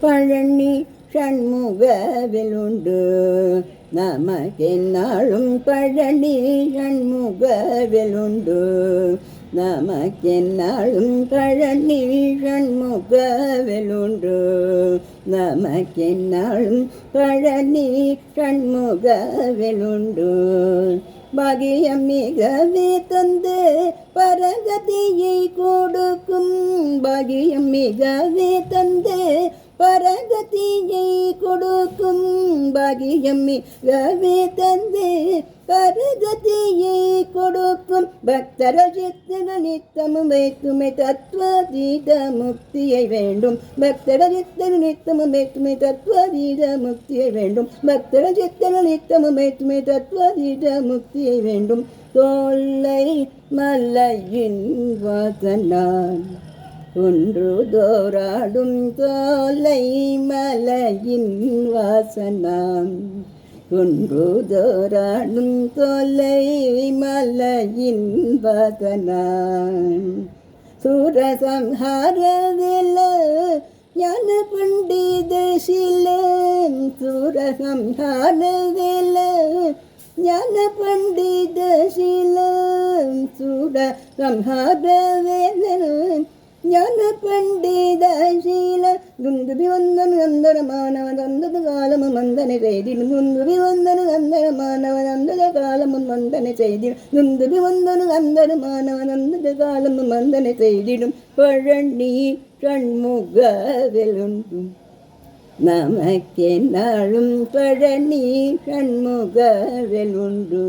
பழனி ஷண்முகவிலுண்டு நமக்கென்னாளும் பழனி ஷண்முகவிலுண்டு நமக்கென்னாளும் பழனி ஷண்முகவிலுண்டு நமக்கென்னாளும் பழனி ஷண்முகவிலுண்டு பாகியம் மிகவே தந்து பரகதியை கொடுக்கும் பாகியம் மிகவே தந்து பரகதியை கொடுக்கும் பாகியம் மிகவே தந்து பரகதியை கொடுக்கும் பக்தரஜித்தர்கள் நித்தமும் வைக்குமே தத்துவதீத முக்தியை வேண்டும் பக்தரஜித்தர்கள் நித்தமும் வைக்குமே தத்துவதீத முக்தியை வேண்டும் பக்தரஜித்தர்கள் நித்தமும் வைக்குமே தத்துவதீத முக்தியை வேண்டும் தோல்லை மலையின் வாசனான் ஒன்று தோராடும் தோலை மலையின் வாசனாம் ஒன்று தோராடும் தோலை மலையின் வாசனாம் சூரசம்ஹாரவில ஞான பண்டித சிலம் சூரசம்ஹாரவில ஞான பண்டித சிலம் சூரசம்ஹாரவில ஞான பண்டித சீல குந்துபி வந்தன் கந்தர மாணவன் வந்தது காலமும் வந்தனை செய்திடும் குந்துபி வந்தனு கந்தர மாணவன் வந்தது காலமும் வந்தனை செய்திடும் குந்துபி வந்தனு கந்தர மாணவன் வந்தது காலமும் வந்தனை செய்திடும் பழனி ஷண்முகவிலுண்டும் நமக்கென்னாளும் பழனி ஷண்முகவிலுண்டு.